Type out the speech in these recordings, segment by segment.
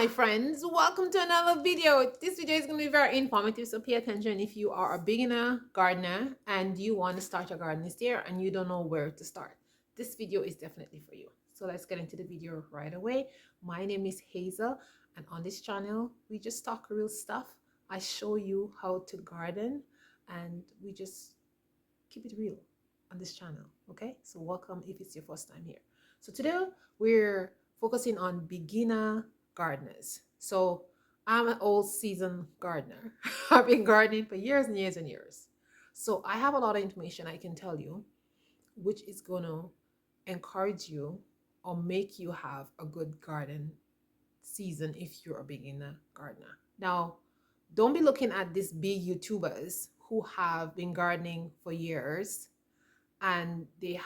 my friends, welcome to another video. This video is going to be very informative, so pay attention if you are a beginner gardener and you want to start your garden this year and you don't know where to start. This video is definitely for you. So let's get into the video right away. My name is Hazel, and on this channel we just talk real stuff. I show you how to garden and we just keep it real on this channel. Okay, so welcome if it's your first time here. So today we're focusing on beginner gardeners. So I'm an old seasoned gardener. I've been gardening for years and years and years. So I have a lot of information I can tell you, which is going to encourage you or make you have a good garden season if you're a beginner gardener. Now, don't be looking at these big YouTubers who have been gardening for years and they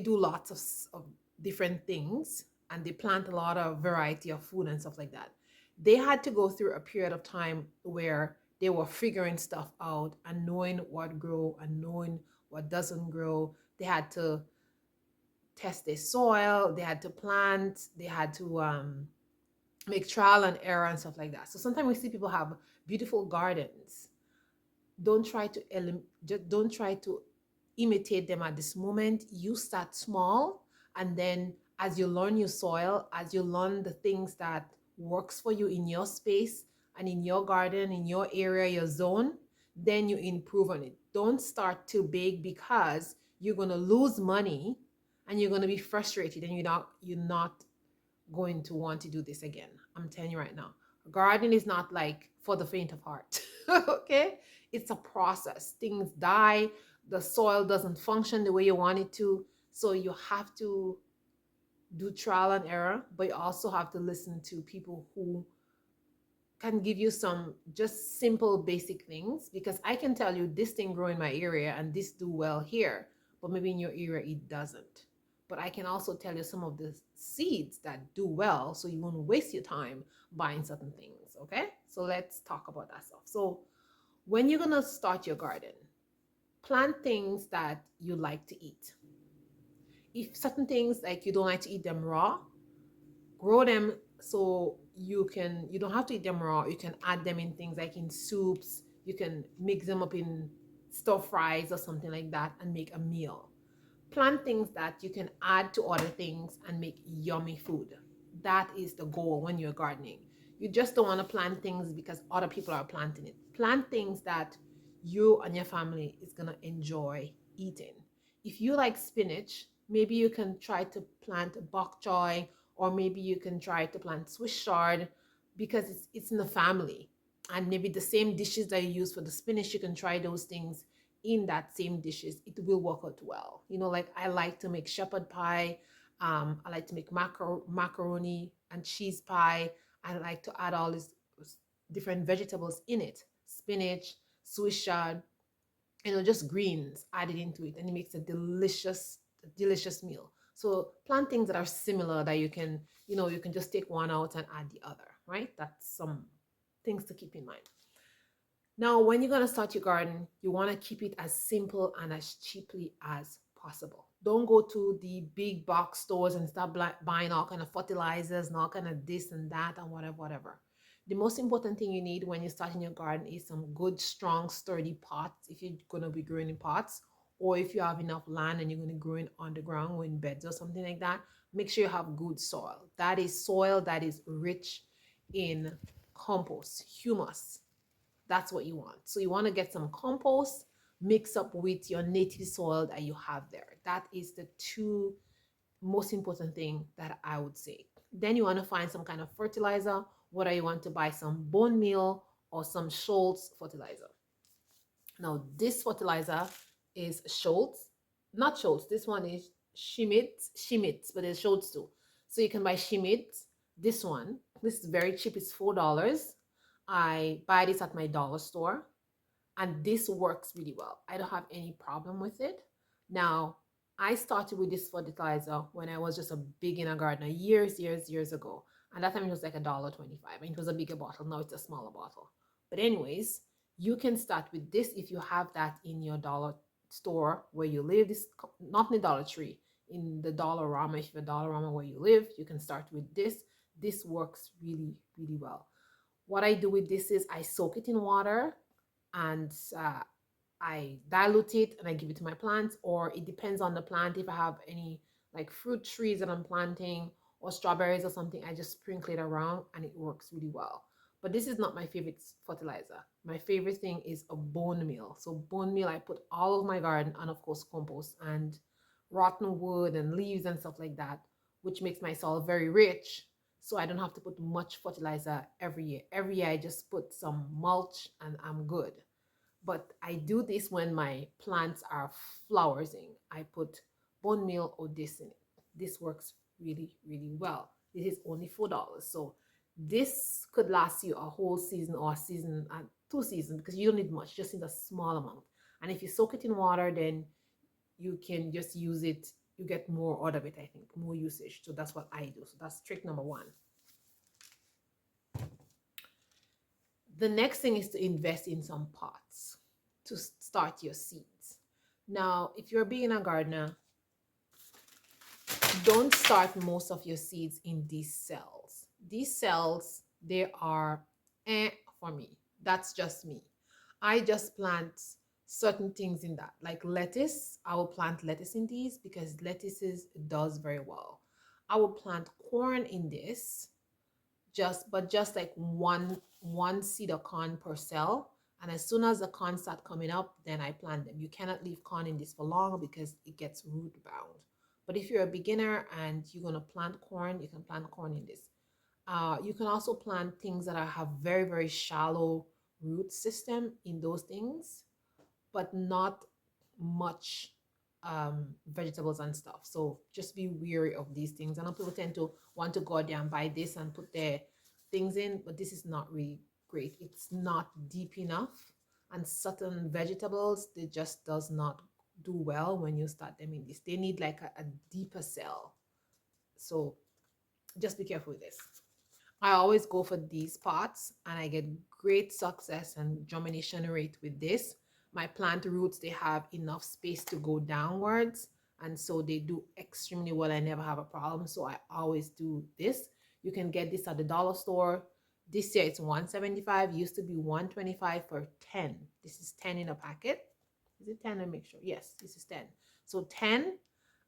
do lots of different things and they plant a lot of variety of food and stuff like that. They had to go through a period of time where they were figuring stuff out and knowing what grow and knowing what doesn't grow. They had to test their soil, they had to plant, they had to make trial and error and stuff like that. So sometimes we see people have beautiful gardens. Don't try to imitate them at this moment. You start small, and then as you learn your soil, as you learn the things that works for you in your space and in your garden, in your area, your zone, then you improve on it. Don't start too big because you're going to lose money and you're going to be frustrated and you're not going to want to do this again. I'm telling you right now. Gardening is not like for the faint of heart. Okay? It's a process. Things die, the soil doesn't function the way you want it to. So you have to do trial and error, but you also have to listen to people who can give you some just simple basic things, because I can tell you this thing grow in my area and this do well here, but maybe in your area it doesn't. But I can also tell you some of the seeds that do well, so you won't waste your time buying certain things. Okay, so let's talk about that stuff. So when you're gonna start your garden, plant things that you like to eat. If certain things like you don't like to eat them raw, grow them so you don't have to eat them raw. You can add them in things like in soups. You can mix them up in stir fries or something like that and make a meal. Plant things that you can add to other things and make yummy food. That is the goal when you're gardening. You just don't want to plant things because other people are planting it. Plant things that you and your family is going to enjoy eating. If you like spinach, maybe you can try to plant bok choy, or maybe you can try to plant Swiss chard because it's in the family. And maybe the same dishes that you use for the spinach, you can try those things in that same dishes. It will work out well. Like I like to make shepherd pie. I like to make macaroni and cheese pie. I like to add all these different vegetables in it. Spinach, Swiss chard, just greens added into it, and it makes a delicious meal. So plant things that are similar that you can just take one out and add the other, right? That's some things to keep in mind. Now, when you're going to start your garden, you want to keep it as simple and as cheaply as possible. Don't go to the big box stores and start buying all kind of fertilizers and all kind of this and that and whatever. The most important thing you need when you're starting your garden is some good, strong, sturdy pots if you're going to be growing in pots, or if you have enough land and you're going to grow in underground or in beds or something like that. Make sure you have good soil. That is soil that is rich in compost, humus. That's what you want. So you want to get some compost mix up with your native soil that you have there. That is the two most important thing that I would say. Then you want to find some kind of fertilizer, whether you want to buy some bone meal or some Schultz fertilizer. Now this fertilizer is Schultz, not Schultz. This one is Schmitz, but there's Schultz too. So you can buy Schmitz. This one, this is very cheap. It's $4. I buy this at my dollar store, and this works really well. I don't have any problem with it. Now, I started with this fertilizer when I was just a beginner gardener years ago. And that time it was like $1.25, and it was a bigger bottle. Now it's a smaller bottle. But anyways, you can start with this if you have that in your dollar store where you live. This not in the Dollar Tree, in the Dollarama. If you have a Dollarama where you live, you can start with this. This works really, really well. What I do with this is I soak it in water and I dilute it and I give it to my plants, or it depends on the plant. If I have any like fruit trees that I'm planting or strawberries or something, I just sprinkle it around and it works really well. But this is not my favorite fertilizer. My favorite thing is a bone meal. So bone meal, I put all of my garden and of course compost and rotten wood and leaves and stuff like that, which makes my soil very rich. So I don't have to put much fertilizer every year. Every year I just put some mulch and I'm good. But I do this when my plants are flowering. I put bone meal or this in it. This works really, really well. This is only $4. So this could last you a whole season or a season and 2 seasons because you don't need much, just need a small amount. And if you soak it in water, then you can just use it. You get more out of it, I think, more usage. So that's what I do. So that's trick number one. The next thing is to invest in some pots to start your seeds. Now, if you're a beginner gardener, don't start most of your seeds in these cells. These cells, they are for me. That's just me. I just plant certain things in that. Like lettuce, I will plant lettuce in these because lettuces does very well. I will plant corn in this, just like one seed of corn per cell. And as soon as the corn start coming up, then I plant them. You cannot leave corn in this for long because it gets root bound. But if you're a beginner and you're gonna plant corn, you can plant corn in this. You can also plant things that have very, very shallow root system in those things, but not much vegetables and stuff. So just be wary of these things. I know people tend to want to go out there and buy this and put their things in, but this is not really great. It's not deep enough. And certain vegetables, they just does not do well when you start them in this. They need like a deeper cell. So just be careful with this. I always go for these pots and I get great success and germination rate with this. My plant roots, they have enough space to go downwards. And so they do extremely well. I never have a problem. So I always do this. You can get this at the dollar store. This year it's 175. Used to be 125 for 10. This is 10 in a packet. Is it 10? Let me make sure. Yes, this is 10. So 10.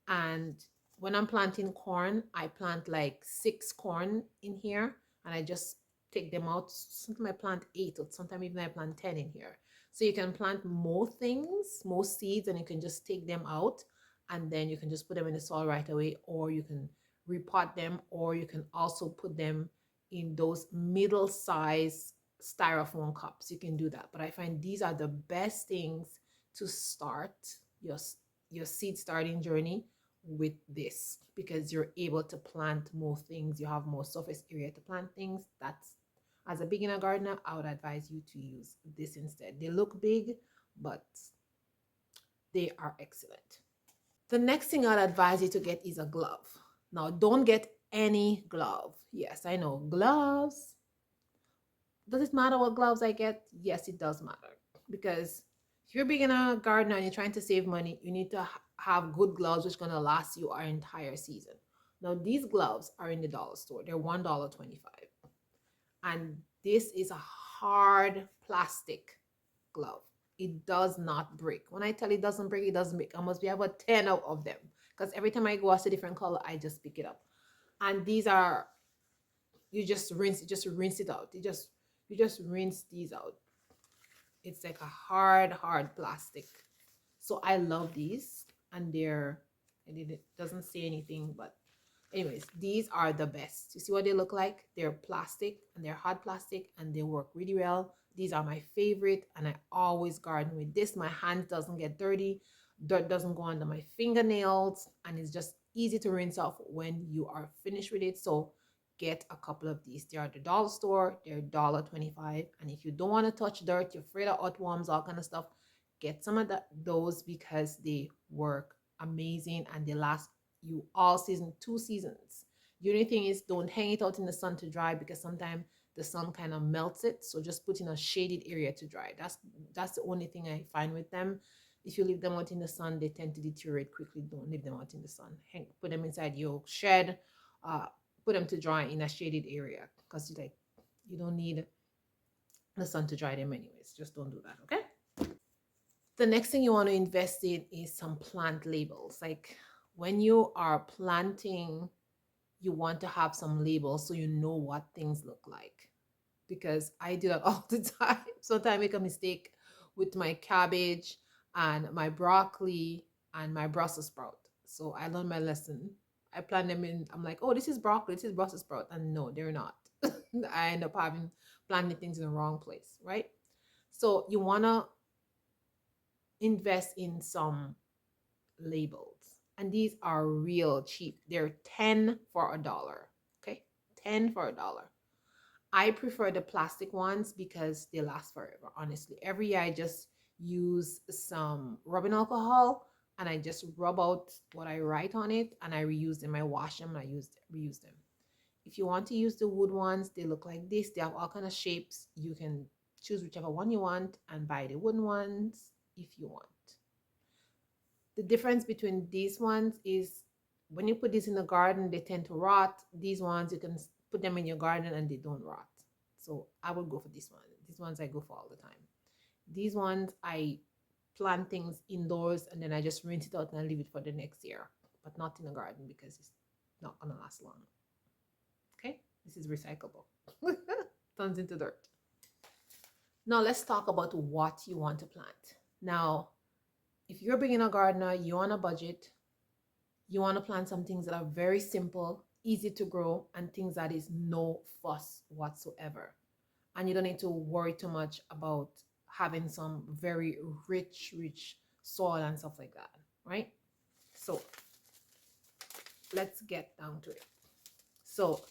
And when I'm planting corn, I plant like 6 corn in here and I just take them out. Sometimes I plant 8 or sometimes even I plant 10 in here. So you can plant more things, more seeds, and you can just take them out and then you can just put them in the soil right away, or you can repot them, or you can also put them in those middle size styrofoam cups. You can do that. But I find these are the best things to start your seed starting journey with this, because you're able to plant more things. You have more surface area to plant things. That's, as a beginner gardener, I would advise you to use this instead. They look big, but they are excellent. The next thing I'd advise you to get is a glove. Now, don't get any glove. Yes, I know, gloves. Does it matter what gloves I get? Yes, it does matter. Because if you're a beginner gardener and you're trying to save money, you need to have good gloves which are going to last you our entire season. Now, these gloves are in the dollar store. They're $1.25. And this is a hard plastic glove. It does not break. When I tell it doesn't break, it doesn't break. I must be about 10 out of them. Because every time I go out a different color, I just pick it up. And these are, you just rinse it out. You just rinse these out. It's like a hard plastic. So I love these, and it doesn't say anything, but anyways, these are the best. You see what they look like? They're plastic and they're hard plastic and they work really well. These are my favorite, and I always garden with this. My hands doesn't get dirty, dirt doesn't go under my fingernails, and it's just easy to rinse off when you are finished with it. So get a couple of these. They are at the dollar store. They're $1.25. And if you don't want to touch dirt, you're afraid of earthworms, all kind of stuff, get some of those because they work amazing and they last you all season, 2 seasons. The only thing is, don't hang it out in the sun to dry because sometimes the sun kind of melts it. So just put in a shaded area to dry. That's the only thing I find with them. If you leave them out in the sun, they tend to deteriorate quickly. Don't leave them out in the sun. Put them inside your shed. put them to dry in a shaded area because you don't need the sun to dry them anyways. Just don't do that, okay? The next thing you want to invest in is some plant labels. Like when you are planting, you want to have some labels so you know what things look like. Because I do that all the time. Sometimes I make a mistake with my cabbage and my broccoli and my Brussels sprout. So I learned my lesson. I plant them in, I'm like, oh, this is broccoli, this is Brussels sprout. And no, they're not. I end up having planting things in the wrong place, right? So you want to invest in some labels. And these are real cheap. They're 10 for a dollar. Okay? 10 for a dollar. I prefer the plastic ones because they last forever, honestly. Every year I just use some rubbing alcohol and I just rub out what I write on it and I reuse them. I wash them and reuse them. If you want to use the wood ones, they look like this. They have all kind of shapes. You can choose whichever one you want and buy the wooden ones if you want. The difference between these ones is when you put these in the garden, they tend to rot. These ones, you can put them in your garden and they don't rot. So I would go for this one. These ones I go for all the time. These ones, I plant things indoors and then I just rinse it out and I leave it for the next year, but not in the garden because it's not going to last long. Okay, this is recyclable. Turns into dirt. Now let's talk about what you want to plant. Now, if you're a beginner gardener, you're on a budget, you want to plant some things that are very simple, easy to grow, and things that is no fuss whatsoever. And you don't need to worry too much about having some very rich soil and stuff like that, right? So let's get down to it. So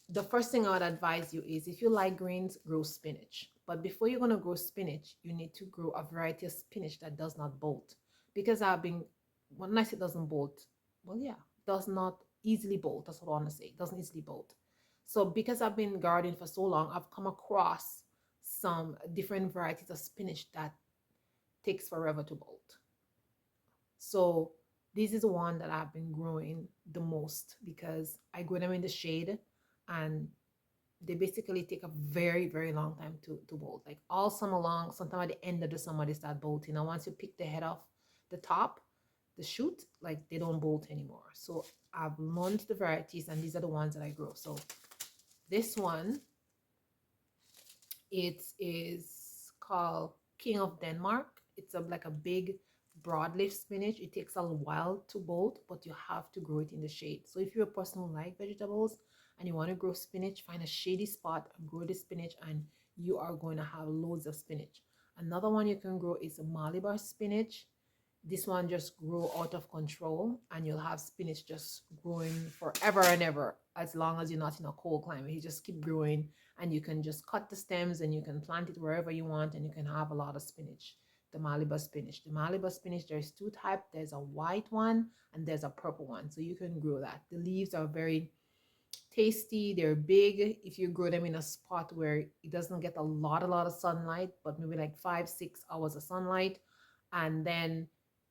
the first thing I would advise you is if you like greens, grow spinach. But before you're going to grow spinach, you need to grow a variety of spinach that does not bolt. Because when I say doesn't bolt, well, yeah, does not easily bolt. That's what I want to say. It doesn't easily bolt. So because I've been gardening for so long, I've come across some different varieties of spinach that takes forever to bolt. So this is one that I've been growing the most because I grow them in the shade and they basically take a very long time to bolt. Like all summer long, sometime at the end of the summer they start bolting. And once you pick the head off the top, the shoot, like they don't bolt anymore. So I've learned the varieties and these are the ones that I grow. So this one, it is called King of Denmark. It's like a big broadleaf spinach. It takes a while to bolt, but you have to grow it in the shade. So if you're a person who likes vegetables and you want to grow spinach, find a shady spot and grow the spinach and you are going to have loads of spinach. Another one you can grow is a Malabar spinach. This one just grow out of control and you'll have spinach just growing forever and ever as long as you're not in a cold climate. You just keep growing and you can just cut the stems and you can plant it wherever you want and you can have a lot of spinach. The Malabar spinach. The Malabar spinach, there's two types. There's a white one and there's a purple one. So you can grow that. The leaves are very tasty. They're big if you grow them in a spot where it doesn't get a lot of sunlight, but maybe like 5-6 hours of sunlight. And then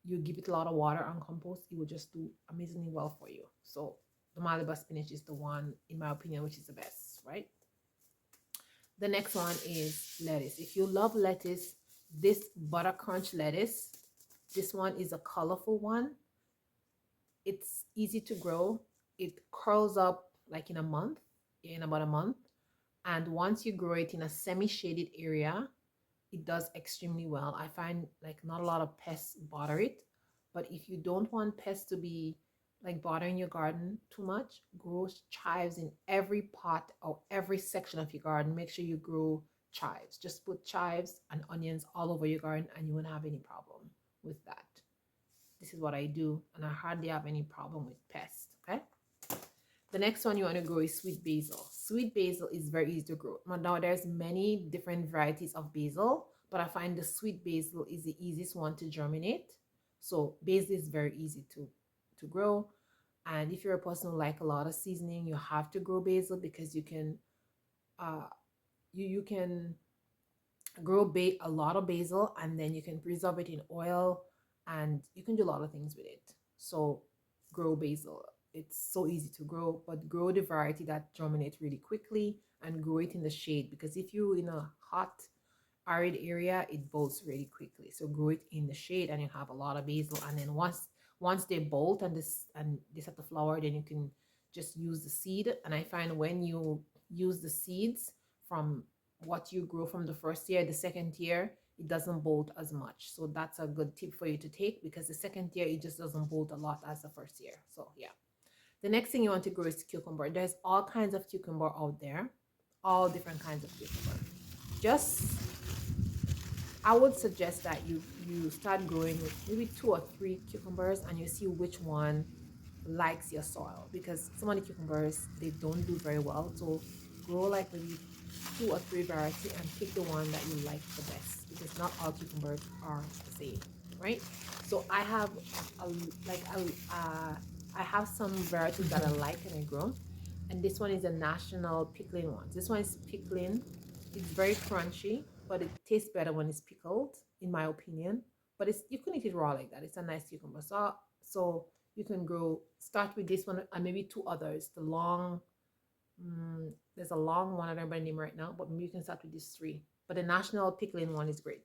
you give it a lot of water and compost, it will just do amazingly well for you. So the Malabar spinach is the one, in my opinion, which is the best, right? The next one is lettuce. If you love lettuce, this butter crunch lettuce, this one is a colorful one. It's easy to grow. It curls up like in about a month. And once you grow it in a semi-shaded area, it does extremely well. I find like not a lot of pests bother it, but if you don't want pests to be like bothering your garden too much, grow chives in every pot or every section of your garden. Make sure you grow chives. Just put chives and onions all over your garden and you won't have any problem with that. This is what I do and I hardly have any problem with pests, okay? The next one you want to grow is sweet basil. Sweet basil is very easy to grow. Now there's many different varieties of basil, but I find the sweet basil is the easiest one to germinate. So basil is very easy to grow. And if you're a person who like a lot of seasoning, you have to grow basil because you can you can grow a lot of basil and then you can preserve it in oil and you can do a lot of things with it. So grow basil. it's so easy to grow, but grow the variety that germinates really quickly and grow it in the shade, because if you in a hot arid area, it bolts really quickly. So grow it in the shade and you have a lot of basil. And then once they bolt and they start to flower, then you can just use the seed. And I find when you use the seeds from what you grow from the first year, the second year it doesn't bolt as much. So that's a good tip for you to take, because the second year it just doesn't bolt a lot as the first year. So yeah. The next thing you want to grow is cucumber. There's all kinds of cucumber out there, all different kinds of cucumber. Just I would suggest that you start growing with maybe 2 or 3 cucumbers and you see which one likes your soil, because some of the cucumbers they don't do very well. So grow like maybe 2 or 3 variety and pick the one that you like the best, because not all cucumbers are the same, right? So I have a, like I have some varieties that I like and I grow, and this one is a national pickling one. This one is pickling. It's very crunchy, but it tastes better when it's pickled, in my opinion. But it's you can eat it raw like that. It's a nice cucumber. So you can grow. Start with this one and maybe 2 others. The long, there's a long one I don't remember the name right now, but maybe you can start with these 3. But the national pickling one is great.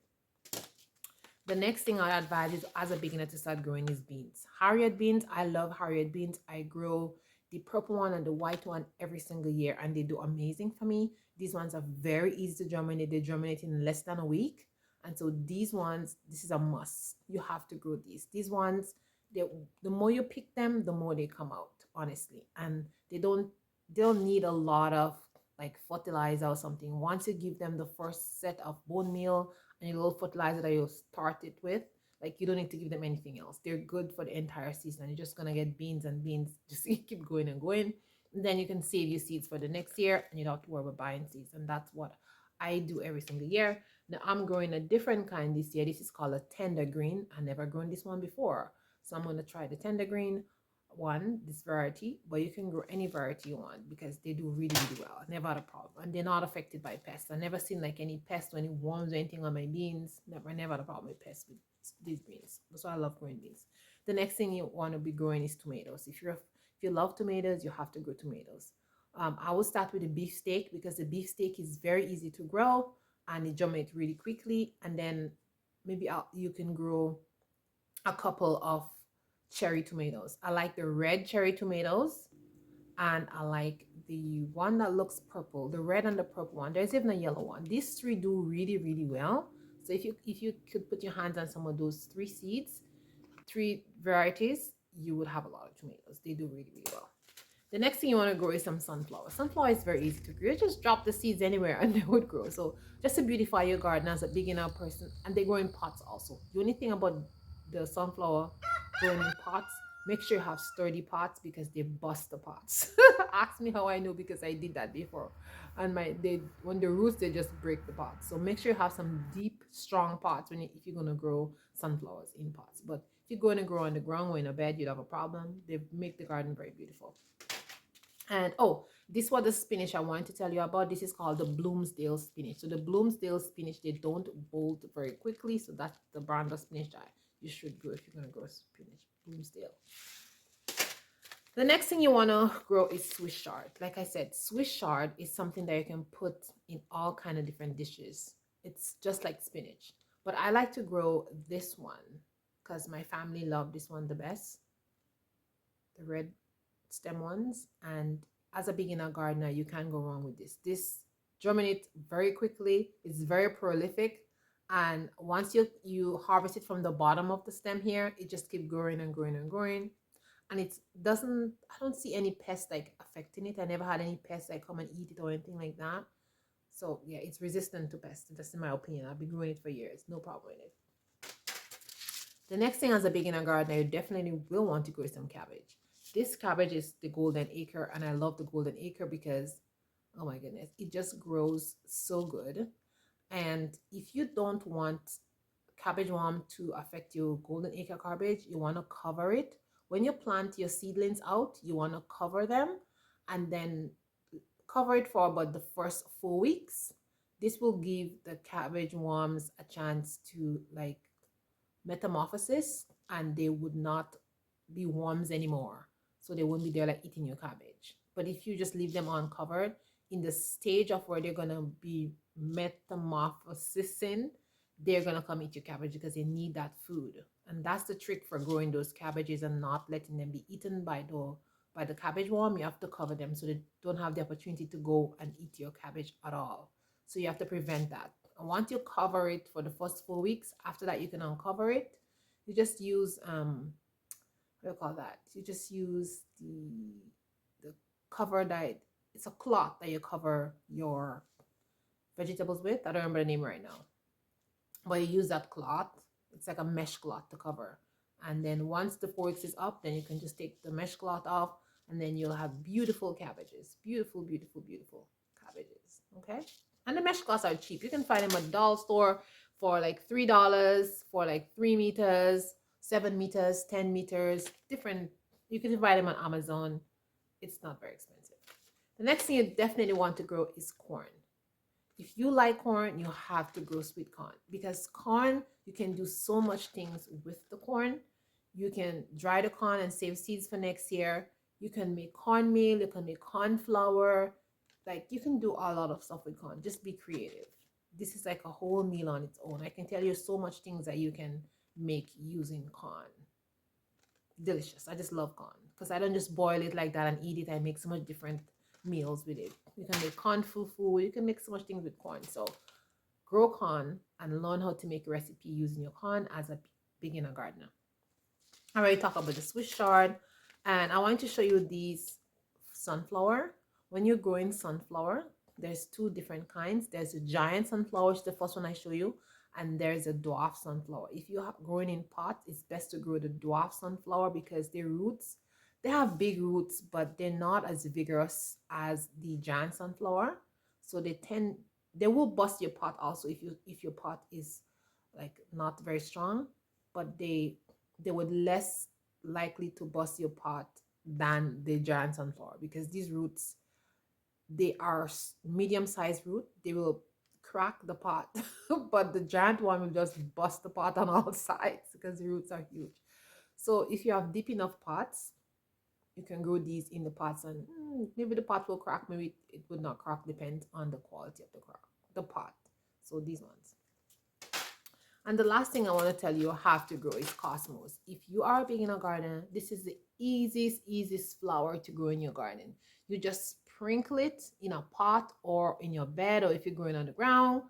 The next thing I advise is as a beginner to start growing is beans. Harriet beans, I love Harriet beans. I grow the purple one and the white one every single year, and they do amazing for me. These ones are very easy to germinate. They germinate in less than a week. And so these ones, this is a must. You have to grow these. These ones, the more you pick them, the more they come out, honestly. And they don't need a lot of like fertilizer or something. Once you give them the first set of bone meal and a little fertilizer that you'll start it with, like you don't need to give them anything else. They're good for the entire season. You're just gonna get beans and beans. Just keep going and going. And then you can save your seeds for the next year and you don't have to worry about buying seeds. And that's what I do every single year. Now I'm growing a different kind this year. This is called a tender green. I never grown this one before. So I'm gonna try the tender green one, this variety, but you can grow any variety you want because they do really, really well. I never had a problem. And they're not affected by pests. I never seen like any pest or any worms or anything on my beans. I never had a problem with pests with these beans. That's why I love growing beans. The next thing you want to be growing is tomatoes. If you love tomatoes, you have to grow tomatoes. I will start with the beefsteak because the beefsteak is very easy to grow and it germinates really quickly. And then maybe you can grow a couple of cherry tomatoes. I like the red cherry tomatoes and I like the one that looks purple, the red and the purple one. There's even a yellow one. These 3 do really, really well. So if you could put your hands on some of those 3 seeds, 3 varieties, you would have a lot of tomatoes. They do really, really well. The next thing you want to grow is some sunflower. Sunflower is very easy to grow. You just drop the seeds anywhere and they would grow. So just to beautify your garden as a beginner person, and they grow in pots also. The only thing about the sunflower growing in pots, make sure you have sturdy pots because they bust the pots. Ask me how I know because I did that before. And when the roots they just break the pots. So make sure you have some deep, strong pots if you're gonna grow sunflowers in pots. But if you're going to grow on the ground or in a bed, you'd have a problem. They make the garden very beautiful. And oh, this was the spinach I wanted to tell you about. This is called the Bloomsdale spinach. So the Bloomsdale spinach, they don't bolt very quickly. So that's the brand of spinach that you should grow if you're going to grow spinach. Bloomsdale. The next thing you want to grow is Swiss chard. Like I said, Swiss chard is something that you can put in all kind of different dishes. It's just like spinach. But I like to grow this one because my family love this one the best. The red stem ones. And as a beginner gardener, you can't go wrong with this. This germinates very quickly. It's very prolific. And once you harvest it from the bottom of the stem here, it just keeps growing and growing and growing. And I don't see any pests like affecting it. I never had any pests like come and eat it or anything like that. So yeah, it's resistant to pests. That's in my opinion. I've been growing it for years. No problem with it. The next thing as a beginner gardener, you definitely will want to grow some cabbage. This cabbage is the golden acre, and I love the golden acre because, oh my goodness, it just grows so good. And if you don't want cabbage worm to affect your golden acre cabbage, you want to cover it. When you plant your seedlings out, you want to cover them and then cover it for about the first 4 weeks. This will give the cabbage worms a chance to like metamorphosis and they would not be worms anymore. so they won't be there like eating your cabbage. But if you just leave them uncovered, in the stage of where they're gonna be metamorphosing, they're gonna come eat your cabbage because they need that food. And that's the trick for growing those cabbages and not letting them be eaten by the cabbage worm. You have to cover them so they don't have the opportunity to go and eat your cabbage at all. So you have to prevent that. And once you cover it for the first 4 weeks, after that you can uncover it. You just use what do you call that? You just use the cover that it's a cloth that you cover your vegetables with. I don't remember the name right now, but you use that cloth. It's like a mesh cloth to cover. And then once the 4 weeks is up, then you can just take the mesh cloth off, and then you'll have beautiful cabbages. Beautiful, beautiful, beautiful cabbages. Okay? And the mesh cloths are cheap. You can find them at dollar store for like $3 for like 3 meters, 7 meters, 10 meters, different. You can buy them on Amazon. It's not very expensive. The next thing you definitely want to grow is corn. If you like corn, you have to grow sweet corn, because corn, you can do so much things with the corn. You can dry the corn and save seeds for next year. You can make cornmeal, you can make corn flour. Like, you can do a lot of stuff with corn. Just be creative. This is like a whole meal on its own. I can tell you so much things that you can make using corn. Delicious. I just love corn because I don't just boil it like that and eat it. I make so much different meals with it. You can make corn fufu. You can make so much things with corn. So grow corn and learn how to make a recipe using your corn as a beginner gardener. I already talked about the Swiss chard, and I want to show you these sunflower. When you're growing sunflower, there's two different kinds. There's a giant sunflower, which is the first one I show you, and there's a dwarf sunflower. If you're growing in pots, it's best to grow the dwarf sunflower because their roots, they have big roots, but they're not as vigorous as the giant sunflower. So they will bust your pot also if your pot is like not very strong, but they would less likely to bust your pot than the giant sunflower, because these roots, they are medium-sized root. They will crack the pot, but the giant one will just bust the pot on all sides because the roots are huge. So if you have deep enough pots, you can grow these in the pots, and maybe the pot will crack, maybe it would not crack, depends on the quality of the pot. So these ones. And the last thing I want to tell you have to grow is cosmos. If you are a beginner gardener, this is the easiest flower to grow in your garden. You just sprinkle it in a pot or in your bed, or if you're growing on the ground,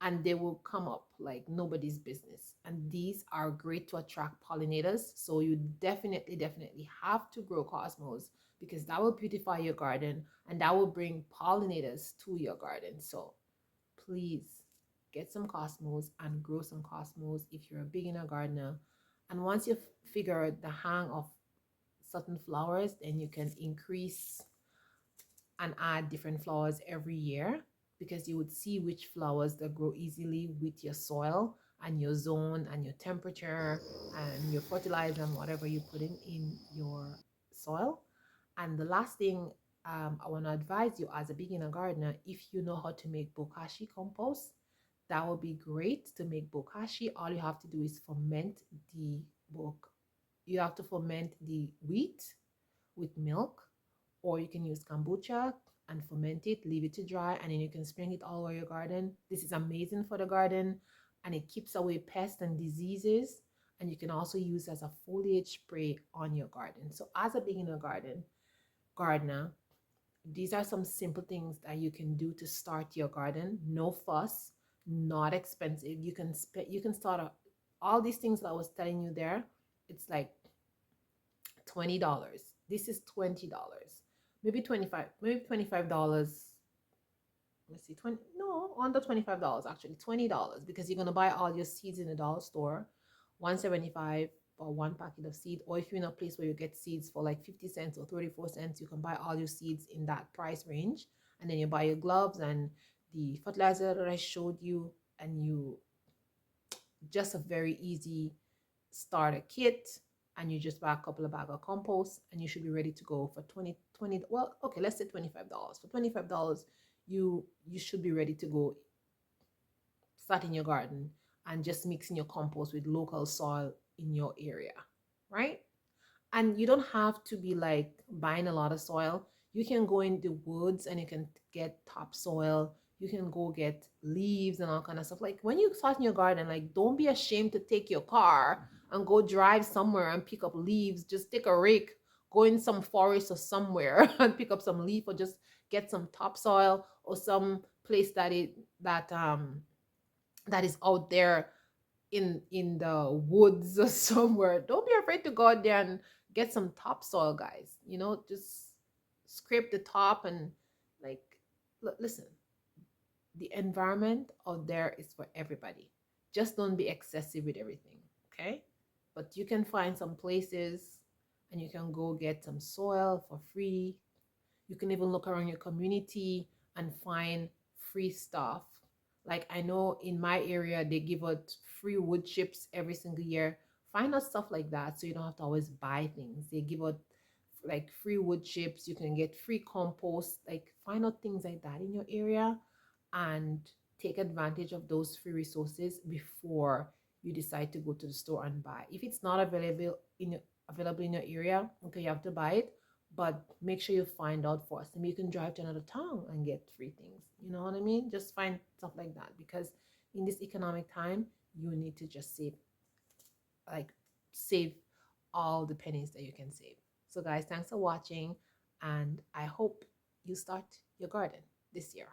and they will come up like nobody's business. And these are great to attract pollinators. So you definitely have to grow cosmos, because that will beautify your garden and that will bring pollinators to your garden. So please get some cosmos and grow some cosmos if you're a beginner gardener. And once you figure out the hang of certain flowers, then you can increase and add different flowers every year, because you would see which flowers that grow easily with your soil and your zone and your temperature and your fertilizer and whatever you put in your soil. And the last thing, I want to advise you as a beginner gardener, if you know how to make bokashi compost, that would be great to make bokashi. All you have to do is ferment the bok. You have to ferment the wheat with milk, or you can use kombucha and ferment it, leave it to dry, and then you can sprinkle it all over your garden. This is amazing for the garden, and it keeps away pests and diseases. And you can also use as a foliage spray on your garden. So as a beginner gardener, these are some simple things that you can do to start your garden. No fuss, not expensive. You can start all these things that I was telling you there. It's like $20. This is $20. Maybe 25, maybe $25. Let's see, 20, no, under $25 actually, $20, because you're gonna buy all your seeds in the dollar store, 175 for one packet of seed. Or if you're in a place where you get seeds for like 50 cents or 34 cents, you can buy all your seeds in that price range. And then you buy your gloves and the fertilizer that I showed you, and you just a very easy starter kit, and you just buy a couple of bags of compost, and you should be ready to go for 20, well, okay, let's say $25. For $25, you should be ready to go starting your garden and just mixing your compost with local soil in your area, right? And you don't have to be like buying a lot of soil. You can go in the woods and you can get topsoil. You can go get leaves and all kind of stuff. Like when you start in your garden, like don't be ashamed to take your car and go drive somewhere and pick up leaves. Just take a rake, go in some forest or somewhere and pick up some leaf, or just get some topsoil or some place that is out there in the woods or somewhere. Don't be afraid to go out there and get some topsoil, guys. Just scrape the top and like listen, the environment out there is for everybody. Just don't be excessive with everything, okay? But you can find some places and you can go get some soil for free. You can even look around your community and find free stuff. Like I know in my area, they give out free wood chips every single year. Find out stuff like that so you don't have to always buy things. They give out like free wood chips. You can get free compost. Like find out things like that in your area and take advantage of those free resources before you decide to go to the store and buy. If it's not available in your area, okay, you have to buy it, but make sure you find out first. Maybe you can drive to another town and get free things. You know what I mean? Just find stuff like that because in this economic time, you need to just like save all the pennies that you can save. So guys, thanks for watching and I hope you start your garden this year.